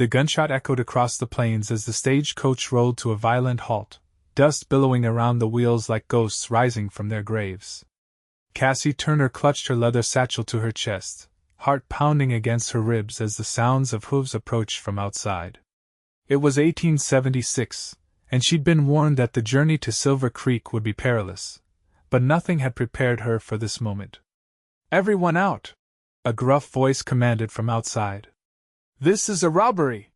The gunshot echoed across the plains as the stagecoach rolled to a violent halt, dust billowing around the wheels like ghosts rising from their graves. Cassie Turner clutched her leather satchel to her chest, heart pounding against her ribs as the sounds of hooves approached from outside. It was 1876, and she'd been warned that the journey to Silver Creek would be perilous, but nothing had prepared her for this moment. "Everyone out!" a gruff voice commanded from outside. "This is a robbery!"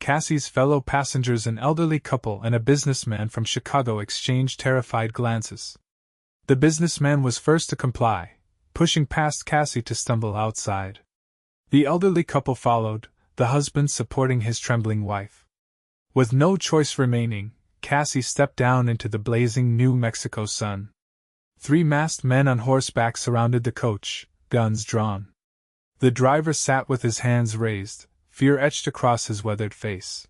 Cassie's fellow passengers, an elderly couple and a businessman from Chicago, exchanged terrified glances. The businessman was first to comply, pushing past Cassie to stumble outside. The elderly couple followed, the husband supporting his trembling wife. With no choice remaining, Cassie stepped down into the blazing New Mexico sun. 3 masked men on horseback surrounded the coach, guns drawn. The driver sat with his hands raised, fear etched across his weathered face.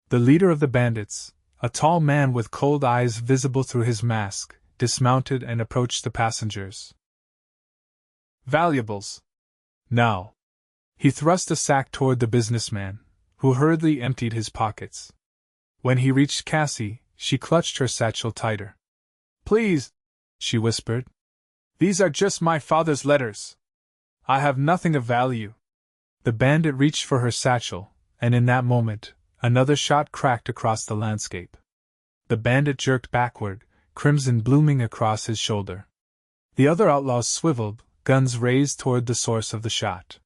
The leader of the bandits, a tall man with cold eyes visible through his mask, dismounted and approached the passengers. "Valuables. Now." He thrust a sack toward the businessman, who hurriedly emptied his pockets. When he reached Cassie, she clutched her satchel tighter. "Please," she whispered. "These are just my father's letters. I have nothing of value." The bandit reached for her satchel, and in that moment, another shot cracked across the landscape. The bandit jerked backward, crimson blooming across his shoulder. The other outlaws swiveled, guns raised toward the source of the shot.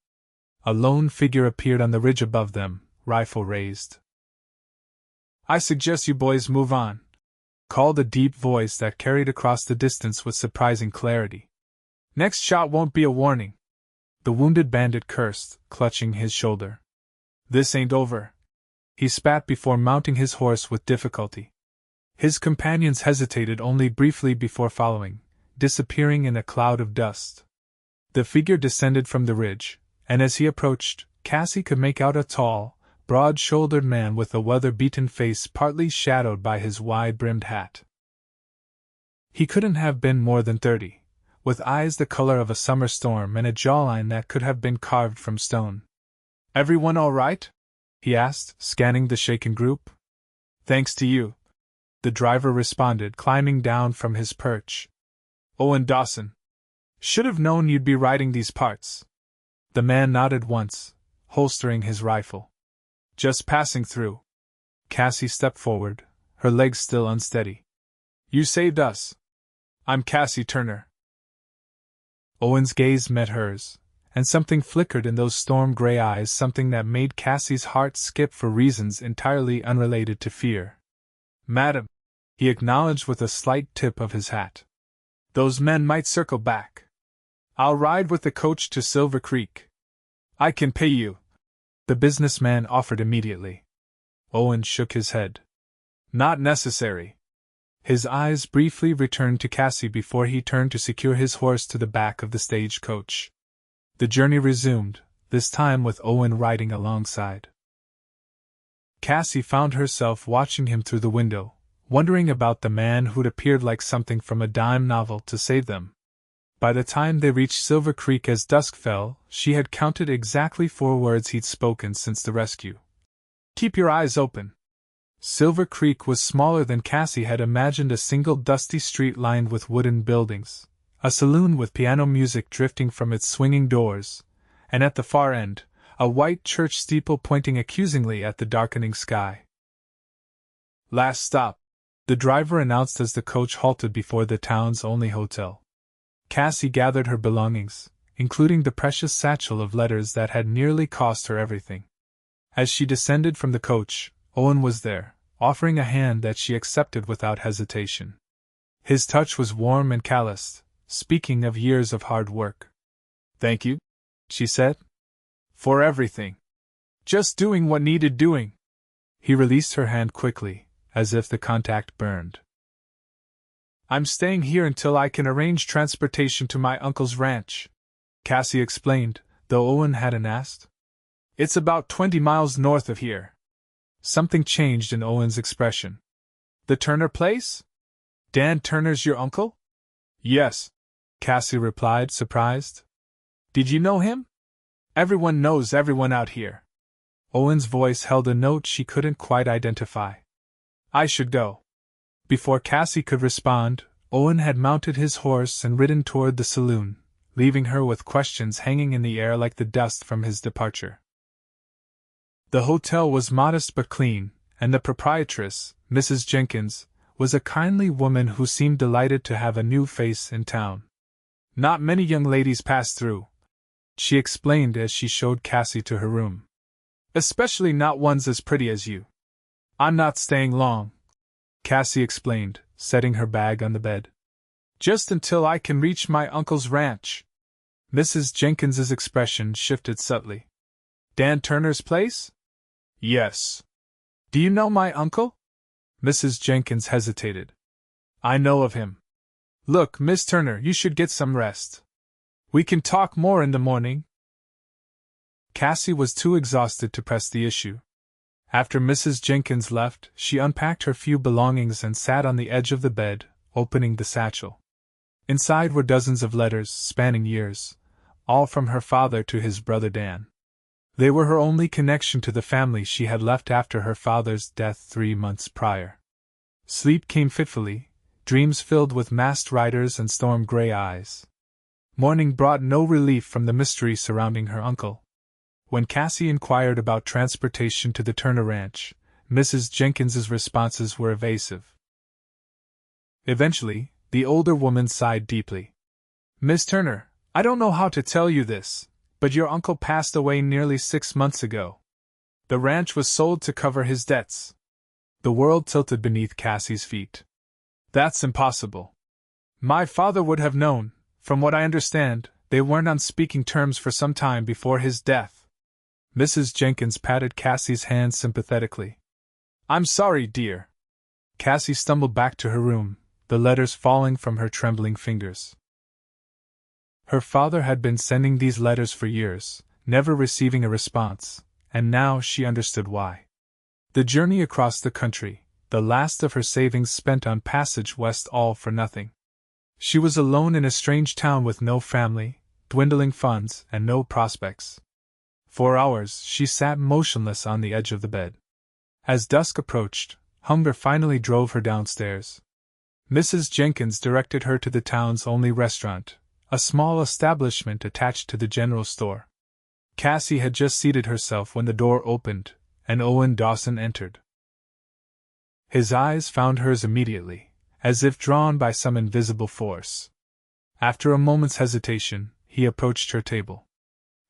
A lone figure appeared on the ridge above them, rifle raised. "I suggest you boys move on," called a deep voice that carried across the distance with surprising clarity. "Next shot won't be a warning." The wounded bandit cursed, clutching his shoulder. "This ain't over," he spat before mounting his horse with difficulty. His companions hesitated only briefly before following, disappearing in a cloud of dust. The figure descended from the ridge, and as he approached, Cassie could make out a tall, broad-shouldered man with a weather-beaten face partly shadowed by his wide-brimmed hat. He couldn't have been more than 30, with eyes the color of a summer storm and a jawline that could have been carved from stone. "Everyone all right?" he asked, scanning the shaken group. "Thanks to you," the driver responded, climbing down from his perch. "Owen Dawson. Should have known you'd be riding these parts." The man nodded once, holstering his rifle. "Just passing through." Cassie stepped forward, her legs still unsteady. "You saved us. I'm Cassie Turner." Owen's gaze met hers, and something flickered in those storm-gray eyes, something that made Cassie's heart skip for reasons entirely unrelated to fear. "Madam," he acknowledged with a slight tip of his hat. "Those men might circle back. I'll ride with the coach to Silver Creek. I can pay you," the businessman offered immediately. Owen shook his head. "Not necessary." His eyes briefly returned to Cassie before he turned to secure his horse to the back of the stagecoach. The journey resumed, this time with Owen riding alongside. Cassie found herself watching him through the window, wondering about the man who'd appeared like something from a dime novel to save them. By the time they reached Silver Creek as dusk fell, she had counted exactly 4 words he'd spoken since the rescue. "Keep your eyes open." Silver Creek was smaller than Cassie had imagined, a single dusty street lined with wooden buildings, a saloon with piano music drifting from its swinging doors, and at the far end, a white church steeple pointing accusingly at the darkening sky. "Last stop," the driver announced as the coach halted before the town's only hotel. Cassie gathered her belongings, including the precious satchel of letters that had nearly cost her everything. As she descended from the coach, Owen was there, offering a hand that she accepted without hesitation. His touch was warm and calloused, speaking of years of hard work. "Thank you," she said. "For everything. Just doing what needed doing." He released her hand quickly, as if the contact burned. "I'm staying here until I can arrange transportation to my uncle's ranch," Cassie explained, though Owen hadn't asked. "It's about 20 miles north of here." Something changed in Owen's expression. "The Turner place? Dan Turner's your uncle?" "Yes," Cassie replied, surprised. "Did you know him?" "Everyone knows everyone out here." Owen's voice held a note she couldn't quite identify. I should go. Before Cassie could respond, Owen had mounted his horse and ridden toward the saloon, leaving her with questions hanging in the air like the dust from his departure. The hotel was modest but clean, and the proprietress, Mrs. Jenkins, was a kindly woman who seemed delighted to have a new face in town. Not many young ladies pass through, she explained as she showed Cassie to her room. Especially not ones as pretty as you. I'm not staying long, Cassie explained, setting her bag on the bed. Just until I can reach my uncle's ranch. Mrs. Jenkins's expression shifted subtly. Dan Turner's place? Yes. Do you know my uncle? Mrs. Jenkins hesitated. I know of him. Look, Miss Turner, you should get some rest. We can talk more in the morning. Cassie was too exhausted to press the issue. After Mrs. Jenkins left, she unpacked her few belongings and sat on the edge of the bed, opening the satchel. Inside were dozens of letters, spanning years, all from her father to his brother Dan. They were her only connection to the family she had left after her father's death 3 months prior. Sleep came fitfully, dreams filled with masked riders and storm-gray eyes. Morning brought no relief from the mystery surrounding her uncle. When Cassie inquired about transportation to the Turner Ranch, Mrs. Jenkins's responses were evasive. Eventually, the older woman sighed deeply. Miss Turner, I don't know how to tell you this, but your uncle passed away nearly 6 months ago. The ranch was sold to cover his debts. The world tilted beneath Cassie's feet. That's impossible. My father would have known. From what I understand, they weren't on speaking terms for some time before his death. Mrs. Jenkins patted Cassie's hand sympathetically. I'm sorry, dear. Cassie stumbled back to her room, the letters falling from her trembling fingers. Her father had been sending these letters for years, never receiving a response, and now she understood why. The journey across the country, the last of her savings spent on passage west, all for nothing. She was alone in a strange town with no family, dwindling funds, and no prospects. For hours she sat motionless on the edge of the bed. As dusk approached, hunger finally drove her downstairs. Mrs. Jenkins directed her to the town's only restaurant, a small establishment attached to the general store. Cassie had just seated herself when the door opened, and Owen Dawson entered. His eyes found hers immediately, as if drawn by some invisible force. After a moment's hesitation, he approached her table.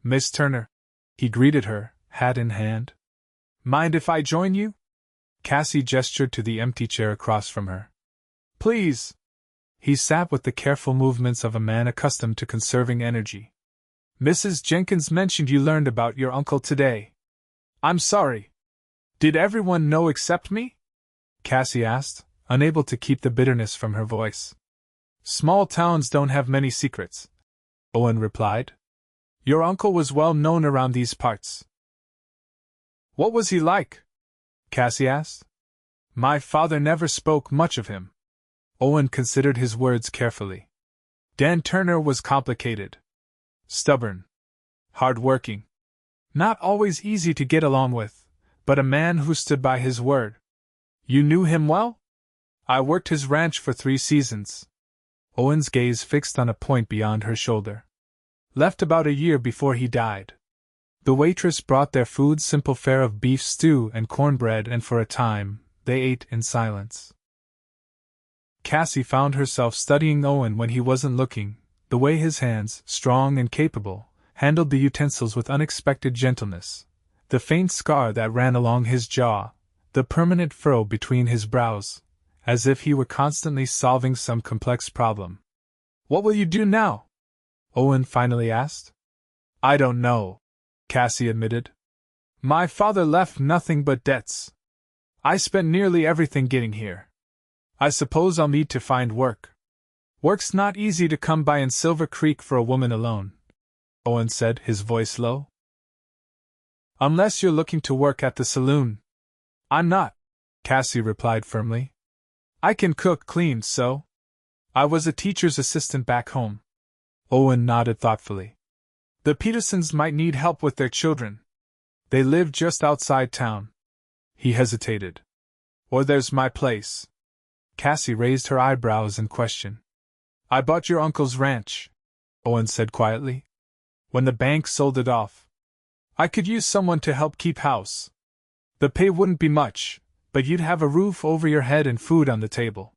Miss Turner, he greeted her, hat in hand. Mind if I join you? Cassie gestured to the empty chair across from her. Please. He sat with the careful movements of a man accustomed to conserving energy. Mrs. Jenkins mentioned you learned about your uncle today. I'm sorry. Did everyone know except me? Cassie asked, unable to keep the bitterness from her voice. Small towns don't have many secrets, Owen replied. Your uncle was well known around these parts. What was he like? Cassie asked. My father never spoke much of him. Owen considered his words carefully. Dan Turner was complicated. Stubborn. Hard-working. Not always easy to get along with, but a man who stood by his word. You knew him well? I worked his ranch for 3 seasons. Owen's gaze fixed on a point beyond her shoulder. Left about a year before he died. The waitress brought their food, simple fare of beef stew and cornbread, and for a time, they ate in silence. Cassie found herself studying Owen when he wasn't looking, the way his hands, strong and capable, handled the utensils with unexpected gentleness, the faint scar that ran along his jaw, the permanent furrow between his brows, as if he were constantly solving some complex problem. What will you do now? Owen finally asked. I don't know, Cassie admitted. My father left nothing but debts. I spent nearly everything getting here. I suppose I'll need to find work. Work's not easy to come by in Silver Creek for a woman alone, Owen said, his voice low. Unless you're looking to work at the saloon. I'm not, Cassie replied firmly. I can cook, clean, sew. I was a teacher's assistant back home. Owen nodded thoughtfully. The Petersons might need help with their children. They live just outside town. He hesitated. Or there's my place. Cassie raised her eyebrows in question. I bought your uncle's ranch, Owen said quietly, when the bank sold it off. I could use someone to help keep house. The pay wouldn't be much, but you'd have a roof over your head and food on the table.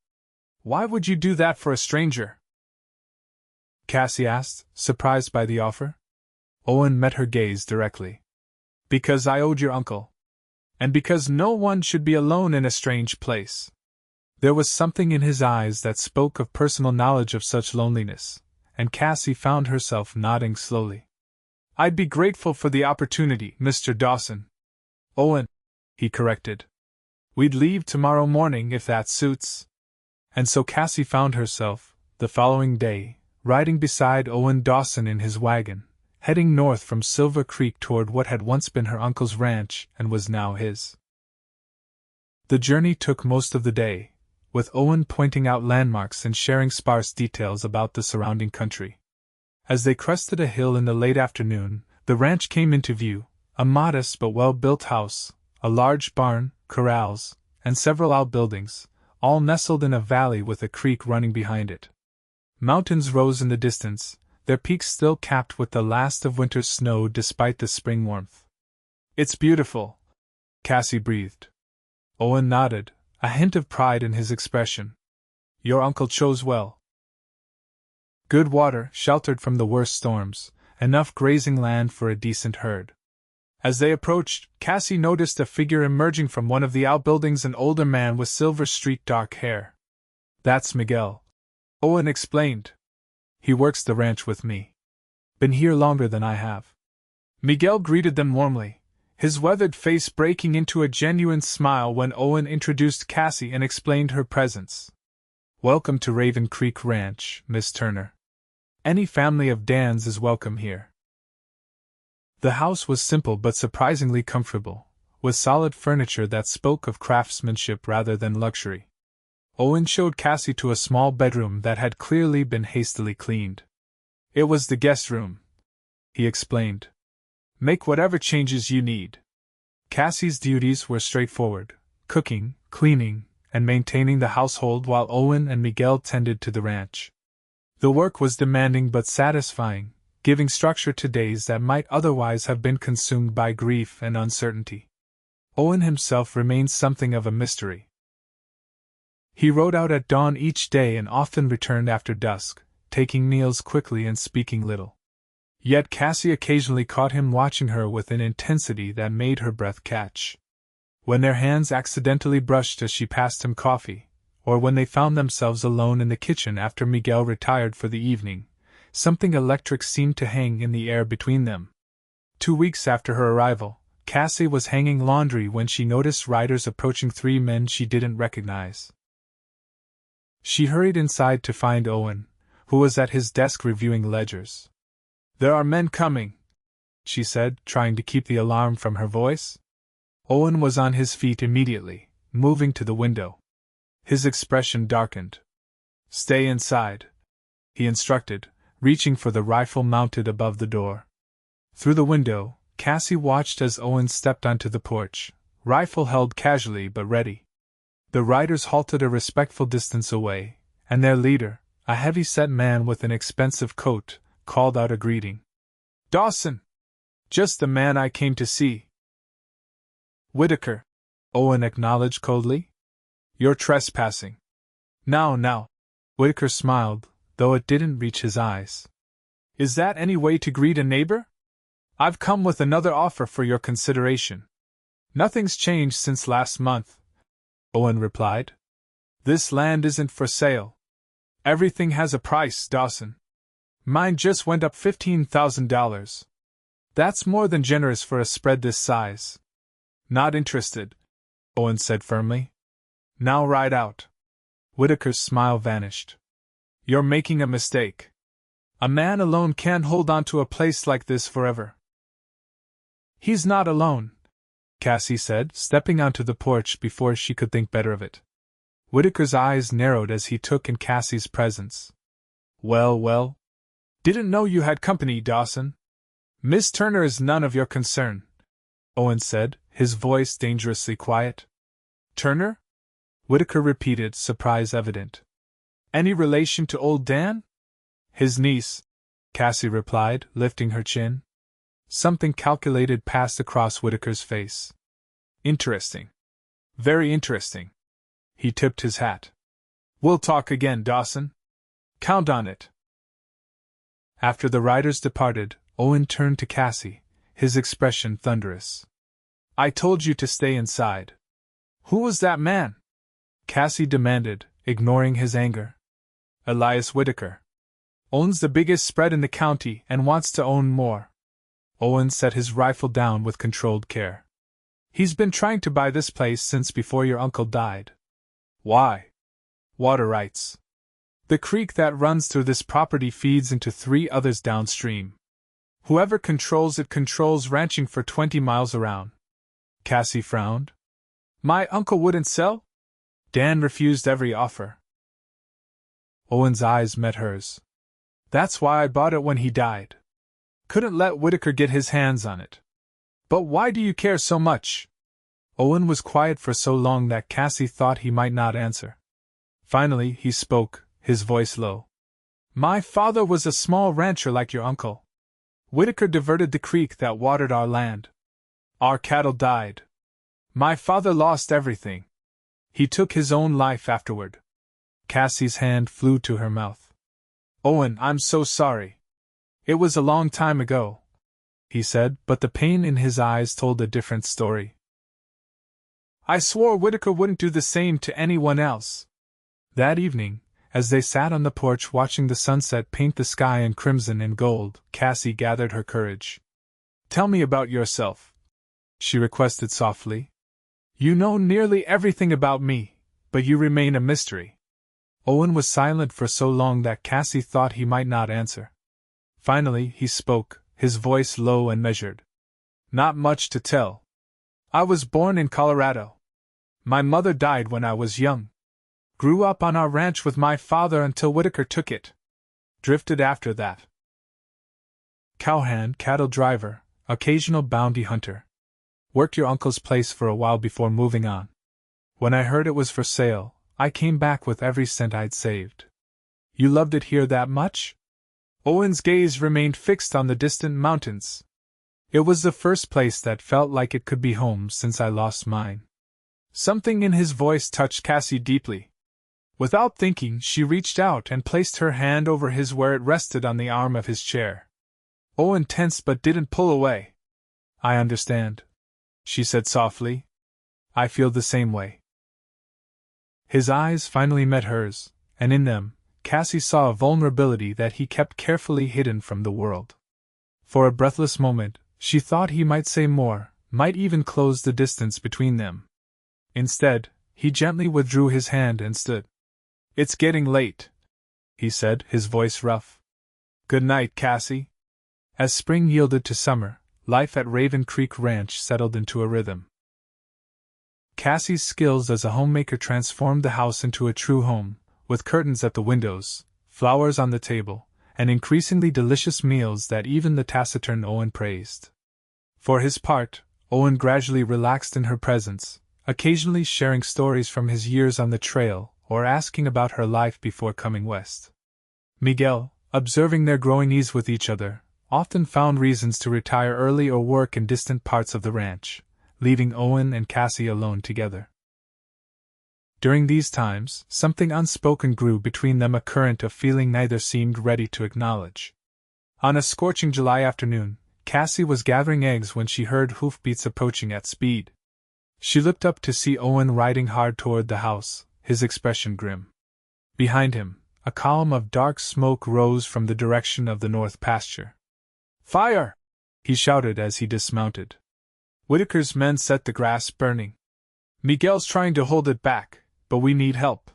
Why would you do that for a stranger? Cassie asked, surprised by the offer. Owen met her gaze directly. Because I owed your uncle. And because no one should be alone in a strange place. There was something in his eyes that spoke of personal knowledge of such loneliness, and Cassie found herself nodding slowly. I'd be grateful for the opportunity, Mr. Dawson. Owen, he corrected. We'd leave tomorrow morning if that suits. And so Cassie found herself, the following day, riding beside Owen Dawson in his wagon, heading north from Silver Creek toward what had once been her uncle's ranch and was now his. The journey took most of the day, with Owen pointing out landmarks and sharing sparse details about the surrounding country. As they crested a hill in the late afternoon, the ranch came into view, a modest but well-built house, a large barn, corrals, and several outbuildings, all nestled in a valley with a creek running behind it. Mountains rose in the distance, their peaks still capped with the last of winter's snow despite the spring warmth. It's beautiful, Cassie breathed. Owen nodded, a hint of pride in his expression. Your uncle chose well. Good water, sheltered from the worst storms, enough grazing land for a decent herd. As they approached, Cassie noticed a figure emerging from one of the outbuildings, an older man with silver-streaked dark hair. That's Miguel, Owen explained. He works the ranch with me. Been here longer than I have. Miguel greeted them warmly, his weathered face breaking into a genuine smile when Owen introduced Cassie and explained her presence. Welcome to Raven Creek Ranch, Miss Turner. Any family of Dan's is welcome here. The house was simple but surprisingly comfortable, with solid furniture that spoke of craftsmanship rather than luxury. Owen showed Cassie to a small bedroom that had clearly been hastily cleaned. It was the guest room, he explained. Make whatever changes you need. Cassie's duties were straightforward: cooking, cleaning, and maintaining the household while Owen and Miguel tended to the ranch. The work was demanding but satisfying, giving structure to days that might otherwise have been consumed by grief and uncertainty. Owen himself remained something of a mystery. He rode out at dawn each day and often returned after dusk, taking meals quickly and speaking little. Yet Cassie occasionally caught him watching her with an intensity that made her breath catch. When their hands accidentally brushed as she passed him coffee, or when they found themselves alone in the kitchen after Miguel retired for the evening, something electric seemed to hang in the air between them. 2 weeks after her arrival, Cassie was hanging laundry when she noticed riders approaching 3 men she didn't recognize. She hurried inside to find Owen, who was at his desk reviewing ledgers. There are men coming, she said, trying to keep the alarm from her voice. Owen was on his feet immediately, moving to the window. His expression darkened. Stay inside, he instructed, reaching for the rifle mounted above the door. Through the window, Cassie watched as Owen stepped onto the porch, rifle held casually but ready. The riders halted a respectful distance away, and their leader, a heavy-set man with an expensive coat, called out a greeting. Dawson! Just the man I came to see. Whitaker, Owen acknowledged coldly. You're trespassing. Now, Whitaker smiled, though it didn't reach his eyes. Is that any way to greet a neighbor? I've come with another offer for your consideration. Nothing's changed since last month, Owen replied. This land isn't for sale. Everything has a price, Dawson. Mine just went up $15,000. That's more than generous for a spread this size. Not interested, Owen said firmly. Now ride out. Whitaker's smile vanished. You're making a mistake. A man alone can't hold on to a place like this forever. He's not alone, Cassie said, stepping onto the porch before she could think better of it. Whitaker's eyes narrowed as he took in Cassie's presence. Well. Didn't know you had company, Dawson. Miss Turner is none of your concern, Owen said, his voice dangerously quiet. Turner? Whitaker repeated, surprise evident. Any relation to old Dan? His niece, Cassie replied, lifting her chin. Something calculated passed across Whitaker's face. Interesting. Very interesting. He tipped his hat. We'll talk again, Dawson. Count on it. After the riders departed, Owen turned to Cassie, his expression thunderous. I told you to stay inside. Who was that man? Cassie demanded, ignoring his anger. Elias Whitaker. Owns the biggest spread in the county and wants to own more. Owen set his rifle down with controlled care. He's been trying to buy this place since before your uncle died. Why? Water rights. The creek that runs through this property feeds into 3 others downstream. Whoever controls it controls ranching for 20 miles around. Cassie frowned. My uncle wouldn't sell? Dan refused every offer. Owen's eyes met hers. That's why I bought it when he died. Couldn't let Whitaker get his hands on it. But why do you care so much? Owen was quiet for so long that Cassie thought he might not answer. Finally, he spoke, his voice low. My father was a small rancher like your uncle. Whitaker diverted the creek that watered our land. Our cattle died. My father lost everything. He took his own life afterward. Cassie's hand flew to her mouth. Owen, I'm so sorry. It was a long time ago, he said, but the pain in his eyes told a different story. I swore Whitaker wouldn't do the same to anyone else. That evening, as they sat on the porch watching the sunset paint the sky in crimson and gold, Cassie gathered her courage. Tell me about yourself, she requested softly. You know nearly everything about me, but you remain a mystery. Owen was silent for so long that Cassie thought he might not answer. Finally, he spoke, his voice low and measured. Not much to tell. I was born in Colorado. My mother died when I was young. Grew up on our ranch with my father until Whitaker took it. Drifted after that. Cowhand, cattle driver, occasional bounty hunter. Worked your uncle's place for a while before moving on. When I heard it was for sale, I came back with every cent I'd saved. You loved it here that much? Owen's gaze remained fixed on the distant mountains. It was the first place that felt like it could be home since I lost mine. Something in his voice touched Cassie deeply. Without thinking, she reached out and placed her hand over his where it rested on the arm of his chair. Owen tensed but didn't pull away. I understand, she said softly. I feel the same way. His eyes finally met hers, and in them, Cassie saw a vulnerability that he kept carefully hidden from the world. For a breathless moment, she thought he might say more, might even close the distance between them. Instead, he gently withdrew his hand and stood. It's getting late, he said, his voice rough. Good night, Cassie. As spring yielded to summer, life at Raven Creek Ranch settled into a rhythm. Cassie's skills as a homemaker transformed the house into a true home, with curtains at the windows, flowers on the table, and increasingly delicious meals that even the taciturn Owen praised. For his part, Owen gradually relaxed in her presence, occasionally sharing stories from his years on the trail or asking about her life before coming west. Miguel, observing their growing ease with each other, often found reasons to retire early or work in distant parts of the ranch, leaving Owen and Cassie alone together. During these times, something unspoken grew between them, a current of feeling neither seemed ready to acknowledge. On a scorching July afternoon, Cassie was gathering eggs when she heard hoofbeats approaching at speed. She looked up to see Owen riding hard toward the house, his expression grim. Behind him, a column of dark smoke rose from the direction of the north pasture. Fire! He shouted as he dismounted. Whitaker's men set the grass burning. Miguel's trying to hold it back, but we need help.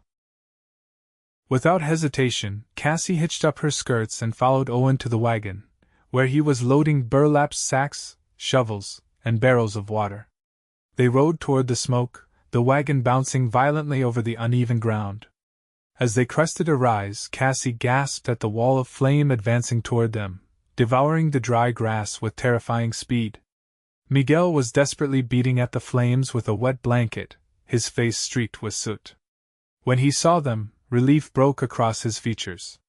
Without hesitation, Cassie hitched up her skirts and followed Owen to the wagon, where he was loading burlap sacks, shovels, and barrels of water. They rode toward the smoke, the wagon bouncing violently over the uneven ground. As they crested a rise, Cassie gasped at the wall of flame advancing toward them, devouring the dry grass with terrifying speed. Miguel was desperately beating at the flames with a wet blanket, his face streaked with soot. When he saw them, relief broke across his features.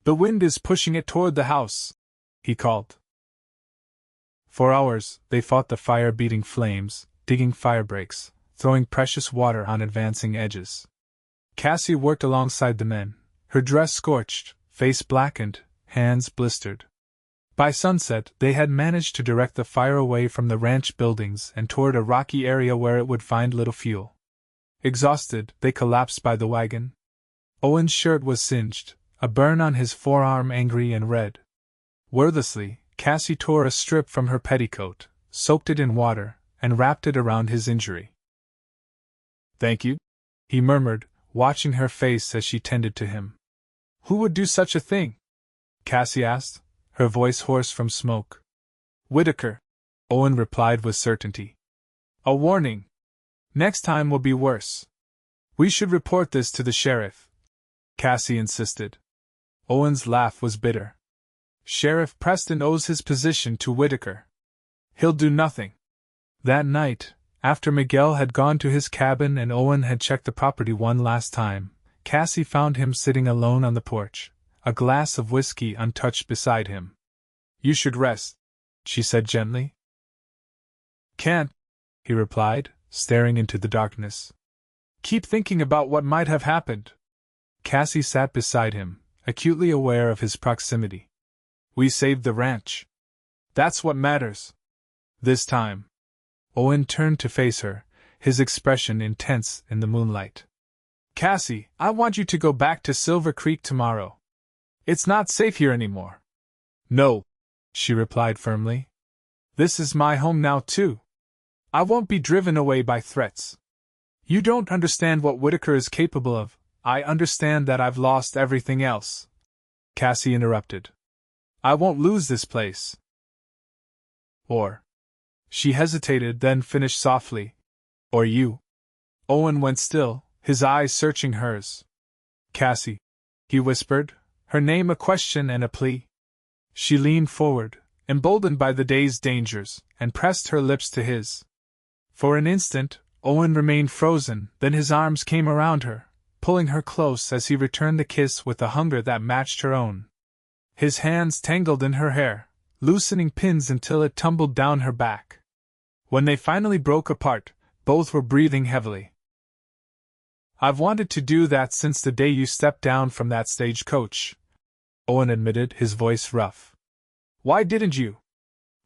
"The wind is pushing it toward the house," he called. For hours, they fought the fire-beating flames, digging firebreaks, throwing precious water on advancing edges. Cassie worked alongside the men, her dress scorched, face blackened, hands blistered. By sunset, they had managed to direct the fire away from the ranch buildings and toward a rocky area where it would find little fuel. Exhausted, they collapsed by the wagon. Owen's shirt was singed, a burn on his forearm angry and red. Wordlessly, Cassie tore a strip from her petticoat, soaked it in water, and wrapped it around his injury. "Thank you," he murmured, watching her face as she tended to him. "Who would do such a thing?" Cassie asked, her voice hoarse from smoke. "Whitaker," Owen replied with certainty. "A warning. Next time will be worse. We should report this to the sheriff," Cassie insisted. Owen's laugh was bitter. "Sheriff Preston owes his position to Whitaker. He'll do nothing." That night, after Miguel had gone to his cabin and Owen had checked the property one last time, Cassie found him sitting alone on the porch, a glass of whiskey untouched beside him. "You should rest," she said gently. "Can't," he replied, staring into the darkness. "Keep thinking about what might have happened." Cassie sat beside him, acutely aware of his proximity. "We saved the ranch. That's what matters. This time." Owen turned to face her, his expression intense in the moonlight. "Cassie, I want you to go back to Silver Creek tomorrow. It's not safe here anymore." "No," she replied firmly. "This is my home now, too. I won't be driven away by threats. You don't understand what Whitaker is capable of. I understand that I've lost everything else." Cassie interrupted. "I won't lose this place." "Or..." She hesitated, then finished softly. "Or you." Owen went still, his eyes searching hers. "Cassie," he whispered, her name a question and a plea. She leaned forward, emboldened by the day's dangers, and pressed her lips to his. For an instant, Owen remained frozen, then his arms came around her, pulling her close as he returned the kiss with a hunger that matched her own. His hands tangled in her hair, loosening pins until it tumbled down her back. When they finally broke apart, both were breathing heavily. "I've wanted to do that since the day you stepped down from that stagecoach," Owen admitted, his voice rough. "Why didn't you?"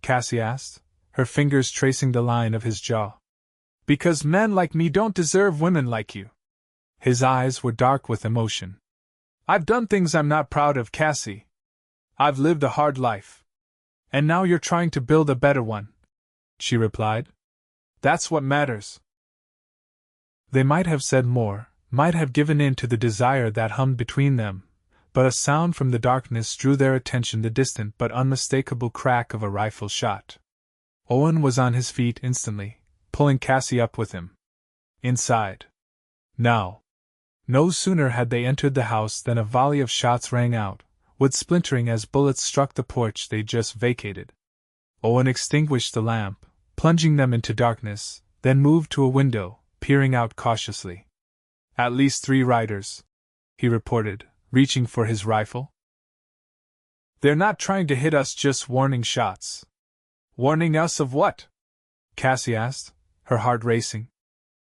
Cassie asked, her fingers tracing the line of his jaw. "Because men like me don't deserve women like you." His eyes were dark with emotion. "I've done things I'm not proud of, Cassie. I've lived a hard life. And now you're trying to build a better one," she replied. "That's what matters." They might have said more, might have given in to the desire that hummed between them, but a sound from the darkness drew their attention, the distant but unmistakable crack of a rifle shot. Owen was on his feet instantly, pulling Cassie up with him. Inside. Now. No sooner had they entered the house than a volley of shots rang out, wood splintering as bullets struck the porch they'd just vacated. Owen extinguished the lamp, plunging them into darkness, then moved to a window, peering out cautiously. "At least 3 riders," he reported, reaching for his rifle. "They're not trying to hit us, just warning shots." "Warning us of what?" Cassie asked, her heart racing.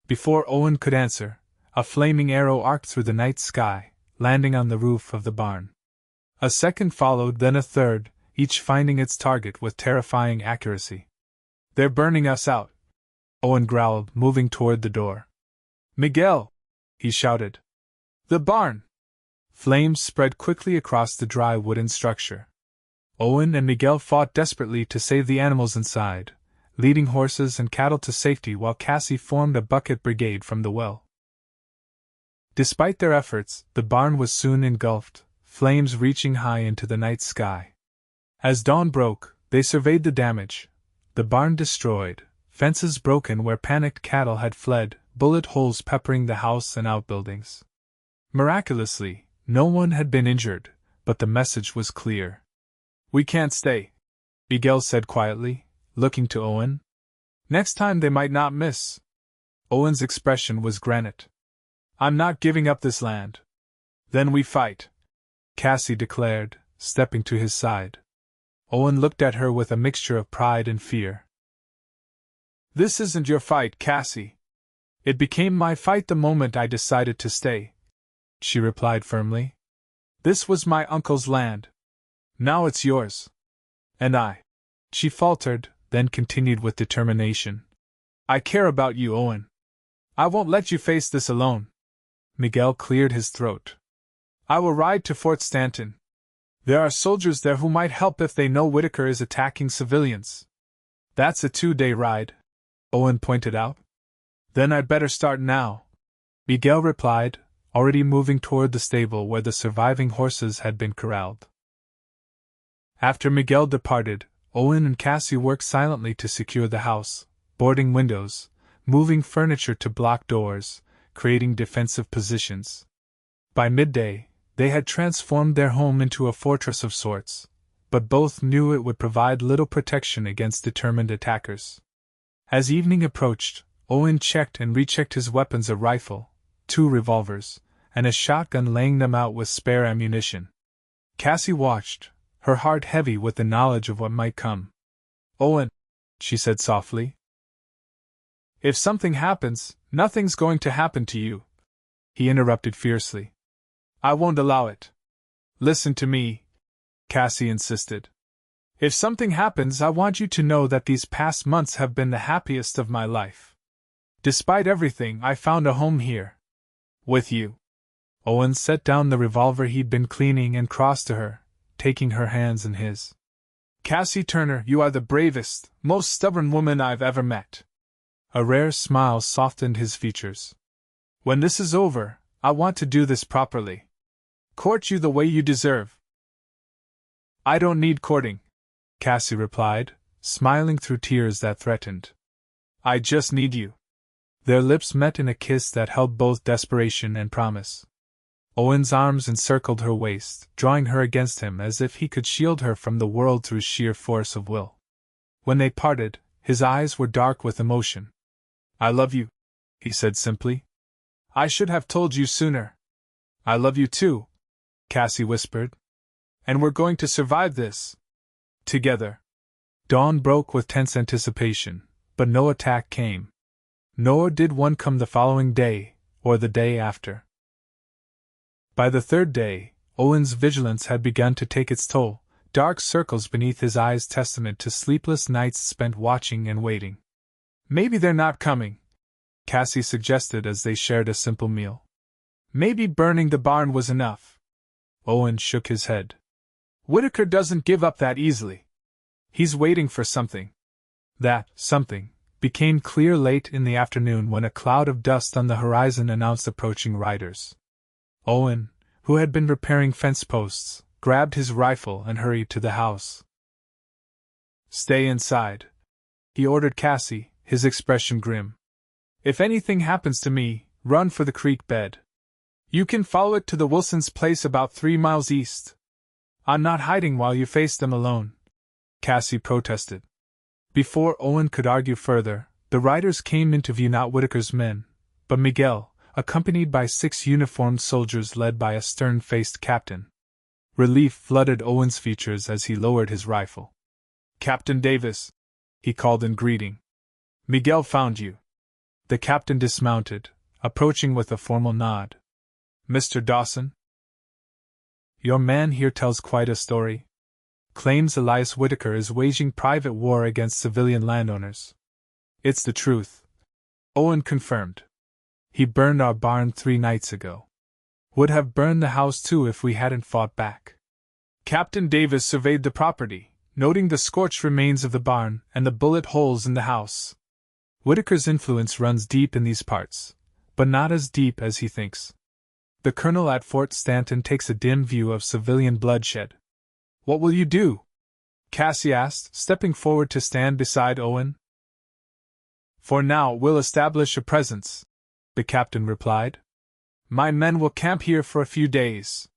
Before Owen could answer, a flaming arrow arced through the night sky, landing on the roof of the barn. A second followed, then a third, each finding its target with terrifying accuracy. "They're burning us out," Owen growled, moving toward the door. "Miguel!" he shouted. "The barn!" Flames spread quickly across the dry wooden structure. Owen and Miguel fought desperately to save the animals inside, leading horses and cattle to safety while Cassie formed a bucket brigade from the well. Despite their efforts, the barn was soon engulfed, flames reaching high into the night sky. As dawn broke, they surveyed the damage. The barn destroyed, fences broken where panicked cattle had fled, bullet holes peppering the house and outbuildings. Miraculously, no one had been injured, but the message was clear. "We can't stay," Miguel said quietly, looking to Owen. Next time they might not miss. Owen's expression was granite. I'm not giving up this land. Then we fight, Cassie declared, stepping to his side. Owen looked at her with a mixture of pride and fear. This isn't your fight, Cassie. It became my fight the moment I decided to stay, she replied firmly. This was my uncle's land. Now it's yours. And she faltered, then continued with determination. I care about you, Owen. I won't let you face this alone. Miguel cleared his throat. I will ride to Fort Stanton. There are soldiers there who might help if they know Whitaker is attacking civilians. That's a 2-day ride, Owen pointed out. Then I'd better start now, Miguel replied, already moving toward the stable where the surviving horses had been corralled. After Miguel departed, Owen and Cassie worked silently to secure the house, boarding windows, moving furniture to block doors, creating defensive positions. By midday, they had transformed their home into a fortress of sorts, but both knew it would provide little protection against determined attackers. As evening approached, Owen checked and rechecked his weapons: a rifle, 2 revolvers, and a shotgun, laying them out with spare ammunition. Cassie watched, her heart heavy with the knowledge of what might come. Owen, she said softly. If something happens, nothing's going to happen to you, he interrupted fiercely. I won't allow it. Listen to me, Cassie insisted. If something happens, I want you to know that these past months have been the happiest of my life. Despite everything, I found a home here. With you. Owen set down the revolver he'd been cleaning and crossed to her, taking her hands in his. Cassie Turner, you are the bravest, most stubborn woman I've ever met. A rare smile softened his features. When this is over, I want to do this properly. Court you the way you deserve. I don't need courting, Cassie replied, smiling through tears that threatened. I just need you. Their lips met in a kiss that held both desperation and promise. Owen's arms encircled her waist, drawing her against him as if he could shield her from the world through sheer force of will. When they parted, his eyes were dark with emotion. I love you, he said simply. I should have told you sooner. I love you too, Cassie whispered. And we're going to survive this. Together. Dawn broke with tense anticipation, but no attack came. Nor did one come the following day, or the day after. By the 3rd day, Owen's vigilance had begun to take its toll, dark circles beneath his eyes testament to sleepless nights spent watching and waiting. Maybe they're not coming, Cassie suggested as they shared a simple meal. Maybe burning the barn was enough. Owen shook his head. Whitaker doesn't give up that easily. He's waiting for something. That something became clear late in the afternoon when a cloud of dust on the horizon announced approaching riders. Owen, who had been repairing fence posts, grabbed his rifle and hurried to the house. Stay inside, he ordered Cassie, his expression grim. If anything happens to me, run for the creek bed. You can follow it to the Wilsons' place about 3 miles east. I'm not hiding while you face them alone, Cassie protested. Before Owen could argue further, the riders came into view, not Whitaker's men, but Miguel, accompanied by 6 uniformed soldiers led by a stern-faced captain. Relief flooded Owen's features as he lowered his rifle. Captain Davis, he called in greeting. Miguel found you. The captain dismounted, approaching with a formal nod. Mr. Dawson? Your man here tells quite a story. Claims Elias Whitaker is waging private war against civilian landowners. It's the truth, Owen confirmed. He burned our barn 3 nights ago. Would have burned the house too if we hadn't fought back. Captain Davis surveyed the property, noting the scorched remains of the barn and the bullet holes in the house. Whitaker's influence runs deep in these parts, but not as deep as he thinks. The colonel at Fort Stanton takes a dim view of civilian bloodshed. What will you do? Cassie asked, stepping forward to stand beside Owen. For now, we'll establish a presence, the captain replied. My men will camp here for a few days.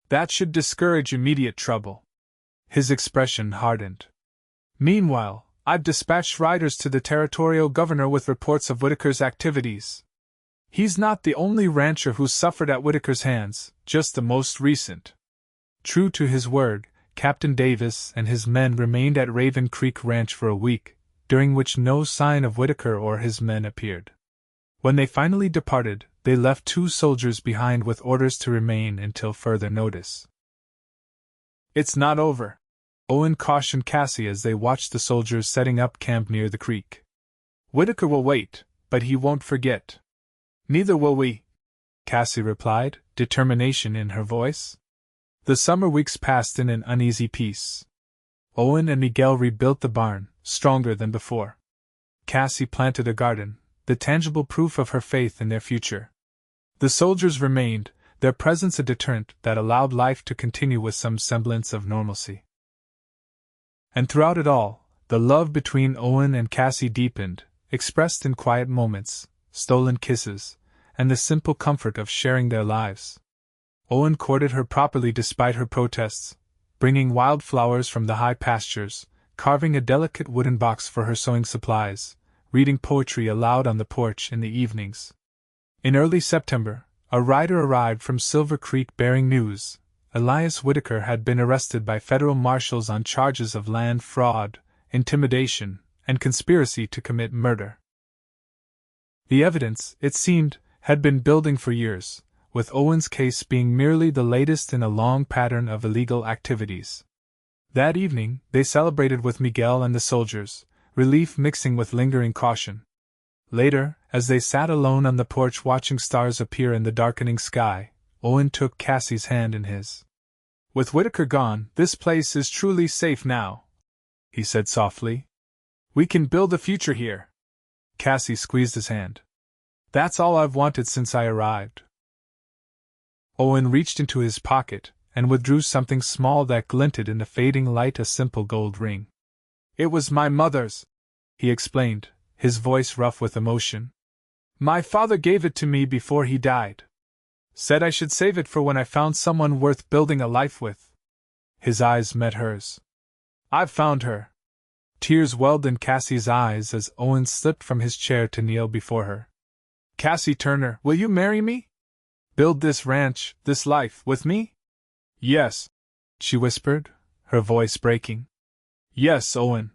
That should discourage immediate trouble. His expression hardened. Meanwhile, I've dispatched riders to the territorial governor with reports of Whitaker's activities. He's not the only rancher who's suffered at Whitaker's hands, just the most recent." True to his word, Captain Davis and his men remained at Raven Creek Ranch for a week, during which no sign of Whitaker or his men appeared. When they finally departed, they left 2 soldiers behind with orders to remain until further notice. "It's not over," Owen cautioned Cassie as they watched the soldiers setting up camp near the creek. "Whitaker will wait, but he won't forget." "Neither will we," Cassie replied, determination in her voice. The summer weeks passed in an uneasy peace. Owen and Miguel rebuilt the barn, stronger than before. Cassie planted a garden, the tangible proof of her faith in their future. The soldiers remained, their presence a deterrent that allowed life to continue with some semblance of normalcy. And throughout it all, the love between Owen and Cassie deepened, expressed in quiet moments, stolen kisses, and the simple comfort of sharing their lives. Owen courted her properly despite her protests, bringing wild flowers from the high pastures, carving a delicate wooden box for her sewing supplies, reading poetry aloud on the porch in the evenings. In early September, a rider arrived from Silver Creek bearing news. Elias Whitaker had been arrested by federal marshals on charges of land fraud, intimidation, and conspiracy to commit murder. The evidence, it seemed, had been building for years, with Owen's case being merely the latest in a long pattern of illegal activities. That evening, they celebrated with Miguel and the soldiers, relief mixing with lingering caution. Later, as they sat alone on the porch watching stars appear in the darkening sky, Owen took Cassie's hand in his. "With Whitaker gone, this place is truly safe now," he said softly. "We can build a future here." Cassie squeezed his hand. "That's all I've wanted since I arrived." Owen reached into his pocket and withdrew something small that glinted in the fading light, a simple gold ring. "It was my mother's," he explained, his voice rough with emotion. "My father gave it to me before he died. Said I should save it for when I found someone worth building a life with." His eyes met hers. "I've found her." Tears welled in Cassie's eyes as Owen slipped from his chair to kneel before her. "Cassie Turner, will you marry me? Build this ranch, this life, with me?" "Yes," she whispered, her voice breaking. "Yes, Owen."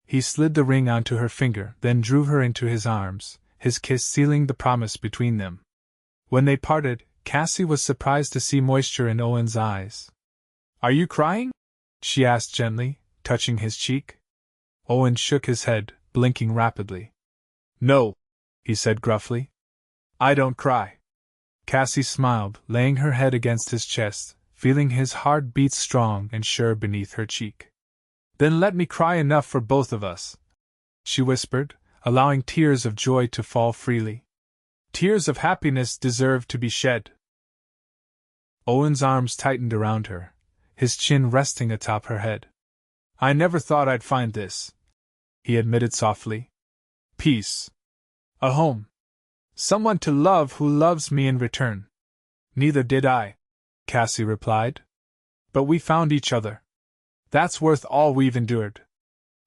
He slid the ring onto her finger, then drew her into his arms, his kiss sealing the promise between them. When they parted, Cassie was surprised to see moisture in Owen's eyes. "Are you crying?" she asked gently, touching his cheek. Owen shook his head, blinking rapidly. "No," he said gruffly. "I don't cry." Cassie smiled, laying her head against his chest, feeling his heart beat strong and sure beneath her cheek. "Then let me cry enough for both of us," she whispered, allowing tears of joy to fall freely. "Tears of happiness deserve to be shed." Owen's arms tightened around her, his chin resting atop her head. "I never thought I'd find this," he admitted softly. "Peace. A home. Someone to love who loves me in return." "Neither did I," Cassie replied. "But we found each other. That's worth all we've endured."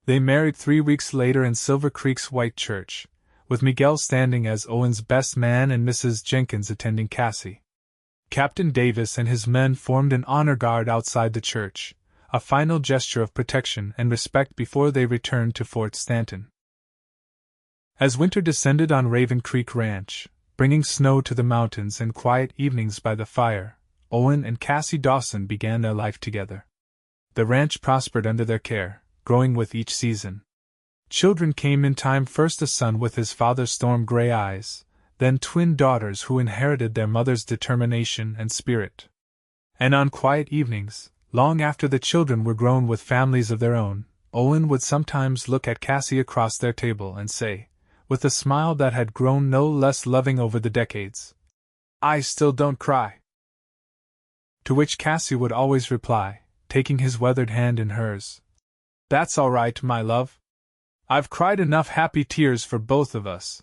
They married 3 weeks later in Silver Creek's white church, with Miguel standing as Owen's best man and Mrs. Jenkins attending Cassie. Captain Davis and his men formed an honor guard outside the church, a final gesture of protection and respect before they returned to Fort Stanton. As winter descended on Raven Creek Ranch, bringing snow to the mountains and quiet evenings by the fire, Owen and Cassie Dawson began their life together. The ranch prospered under their care, growing with each season. Children came in time, first a son with his father's storm-gray eyes, then twin daughters who inherited their mother's determination and spirit. And on quiet evenings, long after the children were grown with families of their own, Owen would sometimes look at Cassie across their table and say, with a smile that had grown no less loving over the decades, "I still don't cry." To which Cassie would always reply, taking his weathered hand in hers, "That's all right, my love. I've cried enough happy tears for both of us."